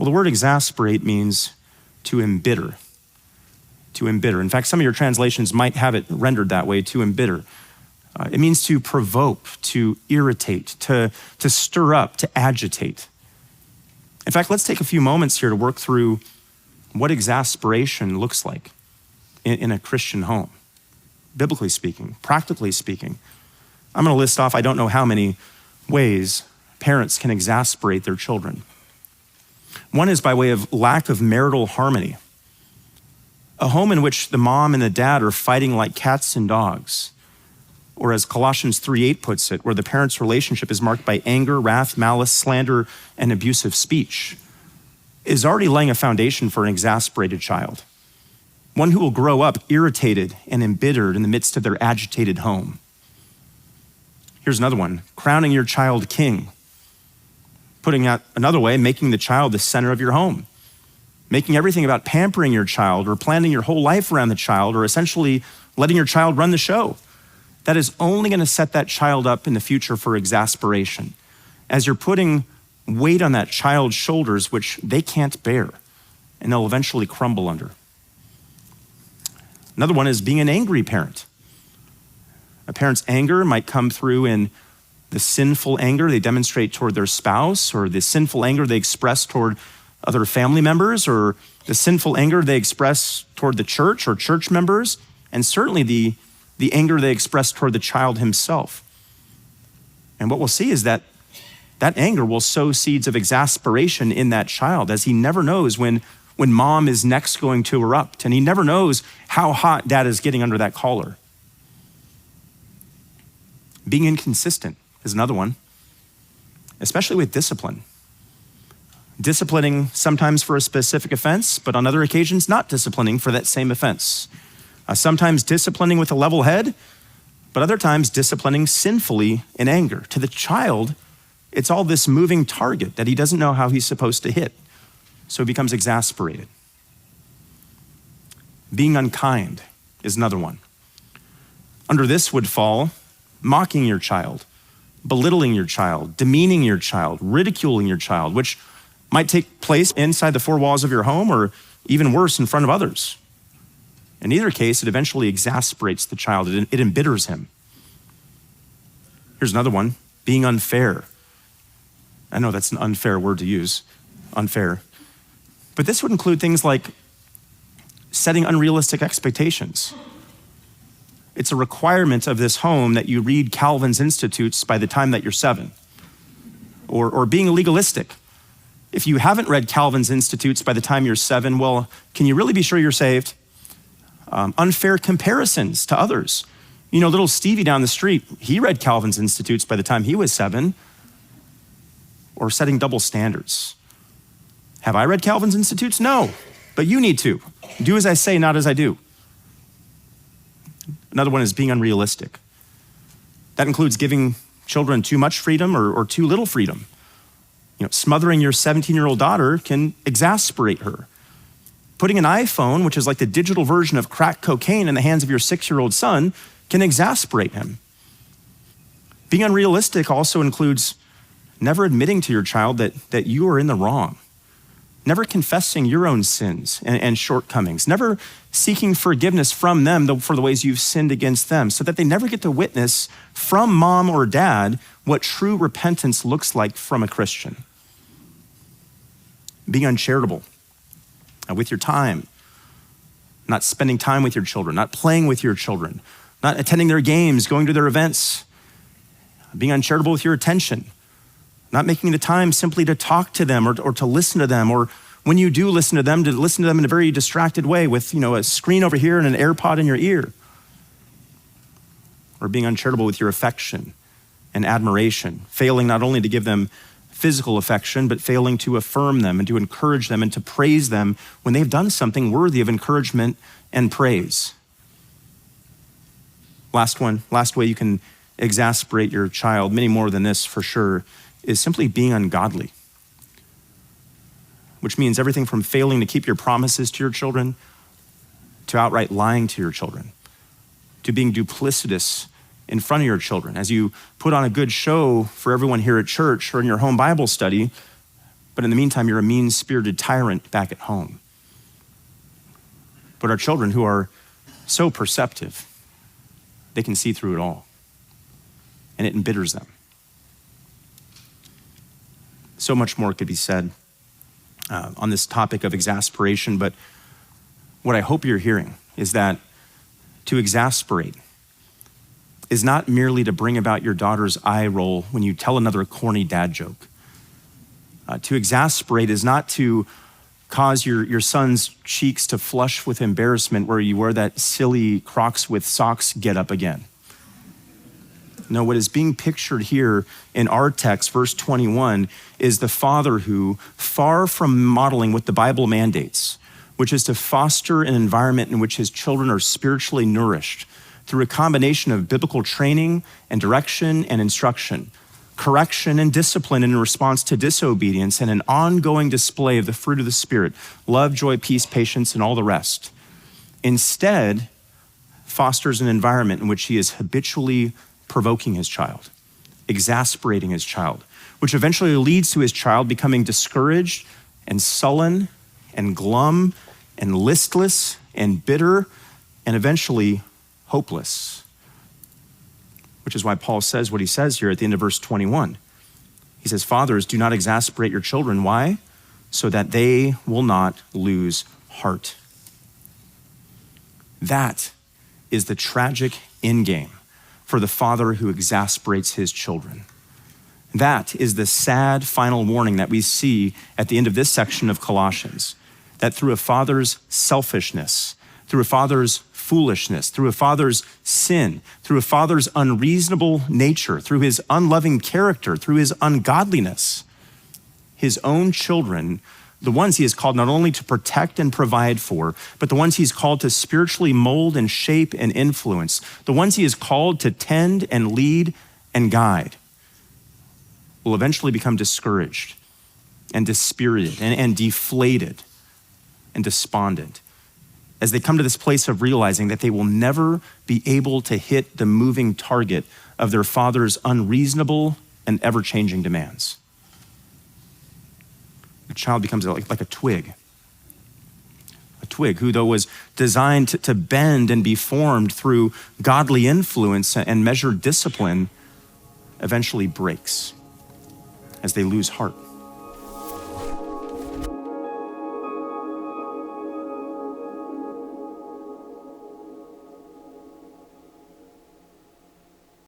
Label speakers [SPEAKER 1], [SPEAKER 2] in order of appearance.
[SPEAKER 1] Well, the word exasperate means to embitter. To embitter. In fact, some of your translations might have it rendered that way, to embitter. It means to provoke, to irritate, to stir up, to agitate. In fact, let's take a few moments here to work through what exasperation looks like in a Christian home, biblically speaking, practically speaking. I'm going to list off, I don't know how many ways parents can exasperate their children. One is by way of lack of marital harmony. A home in which the mom and the dad are fighting like cats and dogs, or as Colossians 3:8 puts it, where the parents' relationship is marked by anger, wrath, malice, slander, and abusive speech, is already laying a foundation for an exasperated child, one who will grow up irritated and embittered in the midst of their agitated home. Here's another one, crowning your child king. Putting out another way, making the child the center of your home. Making everything about pampering your child or planning your whole life around the child or essentially letting your child run the show. That is only going to set that child up in the future for exasperation, as you're putting weight on that child's shoulders which they can't bear and they'll eventually crumble under. Another one is being an angry parent. A parent's anger might come through in the sinful anger they demonstrate toward their spouse, or the sinful anger they express toward other family members, or the sinful anger they express toward the church or church members, and certainly the anger they express toward the child himself. And what we'll see is that anger will sow seeds of exasperation in that child, as he never knows when mom is next going to erupt, and he never knows how hot dad is getting under that collar. Being inconsistent is another one, especially with discipline. Disciplining sometimes for a specific offense, but on other occasions not disciplining for that same offense. Sometimes disciplining with a level head, but other times disciplining sinfully in anger. To the child, it's all this moving target that he doesn't know how he's supposed to hit, so he becomes exasperated. Being unkind is another one. Under this would fall mocking your child, belittling your child, demeaning your child, ridiculing your child, which might take place inside the four walls of your home or even worse, in front of others. In either case, it eventually exasperates the child. It embitters him. Here's another one, being unfair. I know that's an unfair word to use, unfair. But this would include things like setting unrealistic expectations. It's a requirement of this home that you read Calvin's Institutes by the time that you're 7. Or being legalistic. If you haven't read Calvin's Institutes by the time you're 7, well, can you really be sure you're saved? Unfair comparisons to others. You know, little Stevie down the street, he read Calvin's Institutes by the time he was 7. Or setting double standards. Have I read Calvin's Institutes? No, but you need to. Do as I say, not as I do. Another one is being unrealistic. That includes giving children too much freedom or too little freedom. You know, smothering your 17-year-old daughter can exasperate her. Putting an iPhone, which is like the digital version of crack cocaine, in the hands of your 6-year-old son can exasperate him. Being unrealistic also includes never admitting to your child that you are in the wrong. Never confessing your own sins and shortcomings. Never seeking forgiveness from them for the ways you've sinned against them, so that they never get to witness from mom or dad what true repentance looks like from a Christian. Being uncharitable with your time, not spending time with your children, not playing with your children, not attending their games, going to their events. Being uncharitable with your attention, not making the time simply to talk to them or to listen to them, or when you do listen to them in a very distracted way with, a screen over here and an AirPod in your ear. Or being uncharitable with your affection and admiration, failing not only to give them physical affection, but failing to affirm them and to encourage them and to praise them when they've done something worthy of encouragement and praise. Last way you can exasperate your child, many more than this for sure, is simply being ungodly, which means everything from failing to keep your promises to your children, to outright lying to your children, to being duplicitous in front of your children as you put on a good show for everyone here at church or in your home Bible study, But in the meantime, you're a mean-spirited tyrant back at home. But our children who are so perceptive, they can see through it all. And it embitters them. So much more could be said on this topic of exasperation, but what I hope you're hearing is that to exasperate is not merely to bring about your daughter's eye roll when you tell another corny dad joke. To exasperate is not to cause your son's cheeks to flush with embarrassment where you wear that silly Crocs with socks get up again. No, what is being pictured here in our text, verse 21, is the father who, far from modeling what the Bible mandates, which is to foster an environment in which his children are spiritually nourished through a combination of biblical training and direction and instruction, correction and discipline in response to disobedience, and an ongoing display of the fruit of the Spirit, love, joy, peace, patience, and all the rest. Instead, fosters an environment in which he is habitually provoking his child, exasperating his child, which eventually leads to his child becoming discouraged and sullen and glum and listless and bitter and eventually hopeless. Which is why Paul says what he says here at the end of verse 21. He says, fathers, do not exasperate your children. Why? So that they will not lose heart. That is the tragic endgame for the father who exasperates his children. That is the sad final warning that we see at the end of this section of Colossians, that through a father's selfishness, through a father's foolishness, through a father's sin, through a father's unreasonable nature, through his unloving character, through his ungodliness, his own children, the ones he is called not only to protect and provide for, but the ones he's called to spiritually mold and shape and influence, the ones he is called to tend and lead and guide, will eventually become discouraged and dispirited and deflated and despondent as they come to this place of realizing that they will never be able to hit the moving target of their father's unreasonable and ever-changing demands. The child becomes like a twig who, though was designed to bend and be formed through godly influence and measured discipline, eventually breaks as they lose heart.